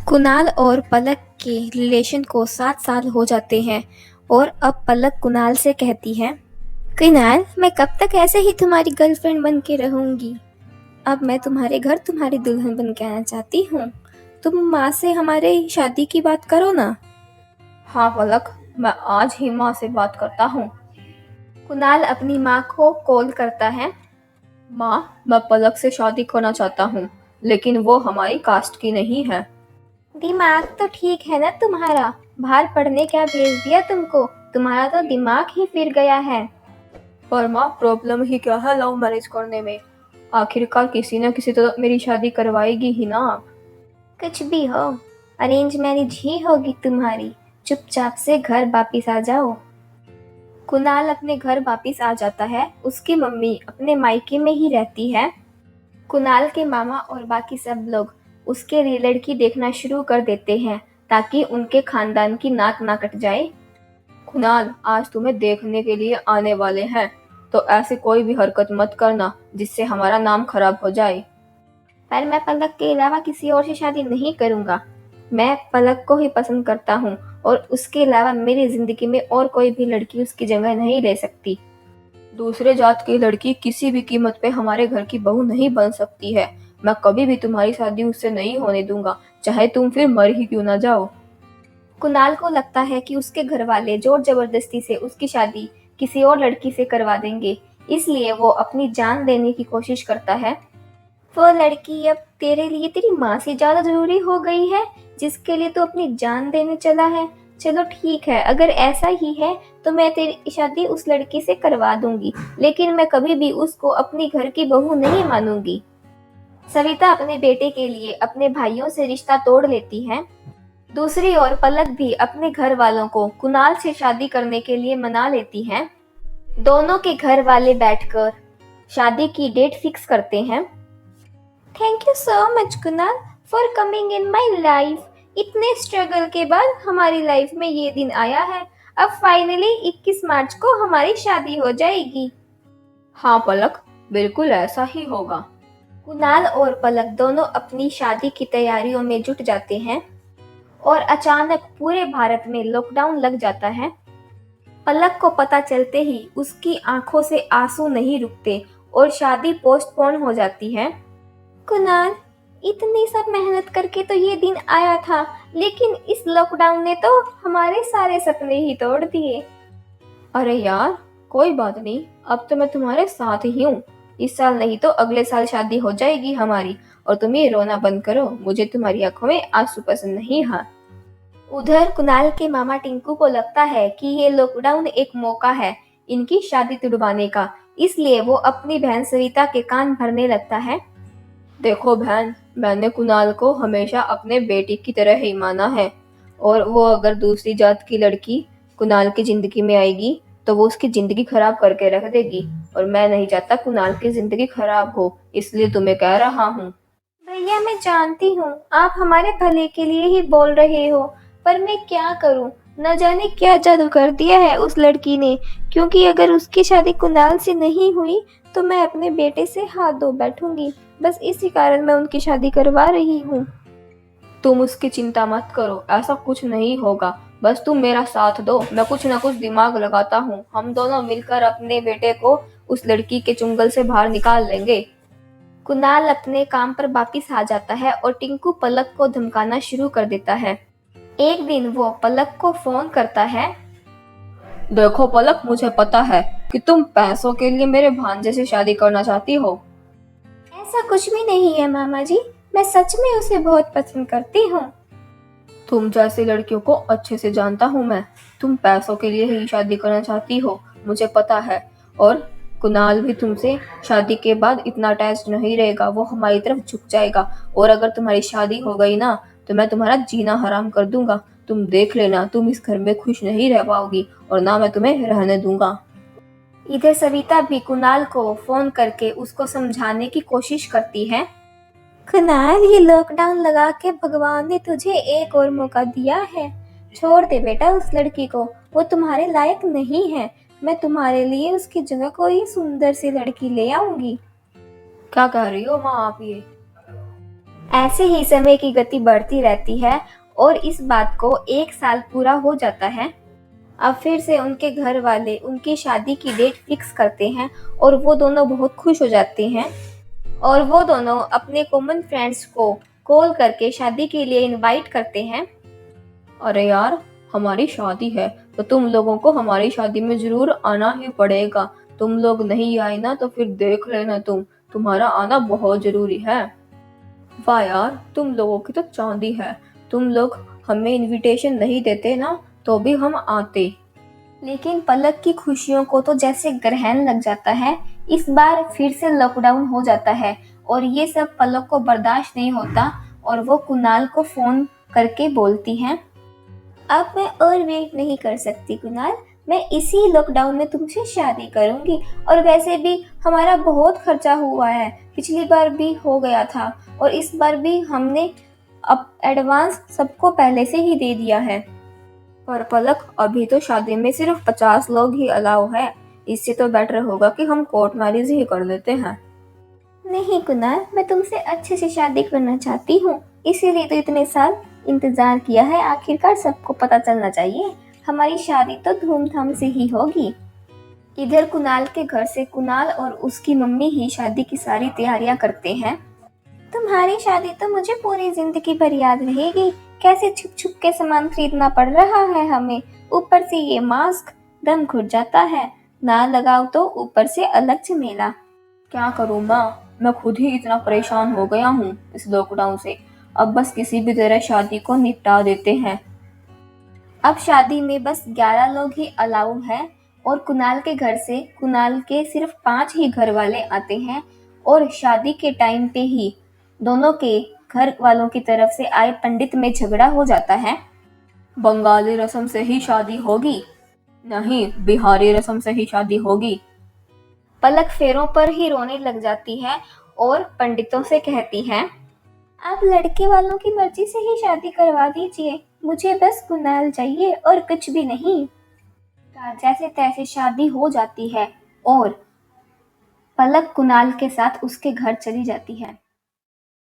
कुणाल और पलक के रिलेशन को 7 साल हो जाते हैं और अब पलक कुणाल से कहती है, कुणाल, मैं कब तक ऐसे ही तुम्हारी गर्लफ्रेंड बन के रहूंगी। अब मैं तुम्हारे घर तुम्हारी दुल्हन बन के आना चाहती हूँ। तुम माँ से हमारे शादी की बात करो ना। हाँ पलक, मैं आज ही माँ से बात करता हूँ। कुणाल अपनी माँ को कॉल करता है। माँ, मैं पलक से शादी करना चाहता हूँ, लेकिन वो हमारी कास्ट की नहीं है। दिमाग तो ठीक है ना तुम्हारा, बाहर पढ़ने क्या भेज दिया तुमको, तुम्हारा तो दिमाग ही फिर गया है। पर माँ, प्रॉब्लम ही क्या है लव मैरिज करने में? आखिरकार किसी न किसी तो मेरी शादी करवाएगी ही ना आप। कुछ भी हो, अरेंज मैरिज ही होगी तुम्हारी। चुपचाप से घर वापिस आ जाओ। कुणाल अपने घर वापिस आ जाता है। उसकी मम्मी अपने मायके में ही रहती है। कुणाल के मामा और बाकी सब लोग उसके लिए लड़की देखना शुरू कर देते हैं ताकि उनके खानदान की नाक ना कट जाए। कुणाल, आज तुम्हें देखने के लिए आने वाले हैं, तो ऐसे कोई भी हरकत मत करना जिससे हमारा नाम खराब हो जाए। पर मैं पलक के अलावा किसी और से शादी नहीं करूंगा। मैं पलक को ही पसंद करता हूँ और उसके अलावा मेरी जिंदगी में और कोई भी लड़की उसकी जगह नहीं ले सकती। दूसरे जात की लड़की किसी भी कीमत पे हमारे घर की बहू नहीं बन सकती है। मैं कभी भी तुम्हारी शादी उससे नहीं होने दूंगा, चाहे तुम फिर मर ही क्यों ना जाओ। कुणाल को लगता है कि उसके घर वाले जोर जबरदस्ती से उसकी शादी किसी और लड़की से करवा देंगे, इसलिए वो अपनी जान देने की कोशिश करता है। वो लड़की अब तेरे लिए तेरी माँ से ज्यादा जरूरी हो गई है, जिसके लिए तू अपनी जान देने चला है। चलो ठीक है, अगर ऐसा ही है तो मैं तेरी शादी उस लड़की से करवा दूंगी, लेकिन मैं कभी भी उसको अपनी घर की बहू नहीं मानूंगी। सविता अपने बेटे के लिए अपने भाइयों से रिश्ता तोड़ लेती है। दूसरी ओर पलक भी अपने घर वालों को कुणाल से शादी करने के लिए मना लेती है। दोनों के घर वाले बैठकर शादी की डेट फिक्स करते हैं। Thank you so much Kunal for coming in my life. इतने स्ट्रगल के बाद हमारी लाइफ में ये दिन आया है। अब फाइनली 21 मार्च को हमारी शादी हो जाएगी। हाँ पलक, बिल्कुल ऐसा ही होगा। कुणाल और पलक दोनों अपनी शादी की तैयारियों में जुट जाते हैं और अचानक पूरे भारत में लॉकडाउन लग जाता है। पलक को पता चलते ही उसकी आंखों से आंसू नहीं रुकते और शादी पोस्टपोन हो जाती है। कुणाल, इतनी सब मेहनत करके तो ये दिन आया था, लेकिन इस लॉकडाउन ने तो हमारे सारे सपने ही तोड़ दिए। अरे यार, कोई बात नहीं, अब तो मैं तुम्हारे साथ ही हूँ। इस साल नहीं तो अगले साल शादी हो जाएगी हमारी। और तुम ये रोना बंद करो, मुझे तुम्हारी आंखों में आंसू पसंद नहीं है। उधर कुणाल के मामा टिंकू को लगता है कि ये लॉकडाउन एक मौका है इनकी शादी तुड़वाने का, इसलिए वो अपनी बहन सविता के कान भरने लगता है। देखो बहन, मैंने कुणाल को हमेशा अपने बेटे की तरह ही माना है, और वो अगर दूसरी जात की लड़की कुणाल की जिंदगी में आएगी तो वो उसकी जिंदगी खराब करके रख देगी, और मैं नहीं चाहता कुणाल की जिंदगी खराब हो, इसलिए तुम्हें कह रहा हूँ। भैया, मैं जानती हूँ आप हमारे भले के लिए ही बोल रहे हो, पर मैं क्या करूँ। न जाने क्या जादू कर दिया है उस लड़की ने, क्योंकि अगर उसकी शादी कुणाल से नहीं हुई तो मैं अपने बेटे से हाथ धो बैठूंगी। बस इसी कारण मैं उनकी शादी करवा रही हूँ। तुम उसकी चिंता मत करो, ऐसा कुछ नहीं होगा। बस तुम मेरा साथ दो, मैं कुछ ना कुछ दिमाग लगाता हूँ। हम दोनों मिलकर अपने बेटे को उस लड़की के चुंगल से बाहर निकाल लेंगे। कुणाल अपने काम पर वापिस आ जाता है और टिंकू पलक को धमकाना शुरू कर देता है। एक दिन वो पलक को फोन करता है। देखो पलक, मुझे पता है कि तुम पैसों के लिए मेरे भांजे से शादी करना चाहती हो। ऐसा कुछ भी नहीं है मामा जी, मैं सच में उसे बहुत पसंद करती हूँ। तुम जैसी लड़कियों को अच्छे से जानता हूँ मैं। तुम पैसों के लिए ही शादी करना चाहती हो, मुझे पता है। और कुणाल भी तुमसे शादी के बाद इतना अटैच नहीं रहेगा, वो हमारी तरफ झुक जाएगा। और अगर तुम्हारी शादी हो गई ना, तो मैं तुम्हारा जीना हराम कर दूंगा। तुम देख लेना, तुम इस घर में खुश नहीं रह पाओगी, और ना मैं तुम्हें रहने दूंगा। इधर सविता भी कुणाल को फोन करके उसको समझाने की कोशिश करती है। कुणाल, ये लॉकडाउन लगा के भगवान ने तुझे एक और मौका दिया है। छोड़ दे बेटा उस लड़की को, वो तुम्हारे लायक नहीं है। मैं तुम्हारे लिए उसकी जगह कोई सुंदर सी लड़की ले आऊंगी। क्या कह रही हो माँ आप ये? ऐसे ही समय की गति बढ़ती रहती है और इस बात को 1 साल पूरा हो जाता है। अब फिर से उनके घर वाले उनकी शादी की डेट फिक्स करते हैं और वो दोनों बहुत खुश हो जाते हैं और वो दोनों अपने कॉमन फ्रेंड्स को कॉल करके शादी के लिए इनवाइट करते हैं। अरे यार, हमारी शादी है तो तुम लोगों को हमारी शादी में जरूर आना ही पड़ेगा। तुम लोग नहीं आए ना तो फिर देख लेना तुम्हारा आना बहुत जरूरी है। वाह यार, तुम लोगों की तो चांदी है। तुम लोग हमें इनविटेशन नहीं देते ना तो भी हम आते। लेकिन पलक की खुशियों को तो जैसे ग्रहण लग जाता है। इस बार फिर से लॉकडाउन हो जाता है और ये सब पलक को बर्दाश्त नहीं होता और वो कुणाल को फोन करके बोलती हैं, अब मैं और वेट नहीं कर सकती कुणाल, मैं इसी लॉकडाउन में तुमसे शादी करूंगी। और वैसे भी हमारा बहुत खर्चा हुआ है, पिछली बार भी हो गया था और इस बार भी हमने अब एडवांस सबको पहले से ही दे दिया है। पर पलक, अभी तो शादी में सिर्फ 50 लोग ही अलाउ है। इससे तो बेटर होगा कि हम कोर्ट मैरिज ही कर लेते हैं। नहीं कुणाल, मैं तुमसे अच्छे से शादी करना चाहती हूँ, इसीलिए तो इतने साल इंतजार किया है। आखिरकार सबको पता चलना चाहिए, हमारी शादी तो धूमधाम से ही होगी। इधर कुणाल के घर से कुणाल और उसकी मम्मी ही शादी की सारी तैयारियां करते हैं। तुम्हारी शादी तो मुझे पूरी जिंदगी भर याद रहेगी। कैसे छुप छुप के सामान खरीदना पड़ रहा है हमें, ऊपर से ये मास्क, दम घुट जाता है, ना लगाओ तो ऊपर से अलग झमेला। क्या करूँ माँ, मैं खुद ही इतना परेशान हो गया हूँ इस लॉकडाउन से। अब बस किसी भी तरह शादी को निपटा देते हैं। अब शादी में बस 11 लोग ही अलाउ हैं और कुणाल के घर से कुणाल के सिर्फ 5 ही घर वाले आते हैं और शादी के टाइम पे ही दोनों के घर वालों की तरफ से आए पंडित में झगड़ा हो जाता है। बंगाली रस्म से ही शादी होगी? नहीं, बिहारी रस्म से ही शादी होगी। पलक फेरों पर ही रोने लग जाती है और पंडितों से कहती है, आप लड़के वालों की मर्जी से ही शादी करवा दीजिए, मुझे बस कुणाल चाहिए और कुछ भी नहीं। जैसे तैसे शादी हो जाती है और पलक कुणाल के साथ उसके घर चली जाती है।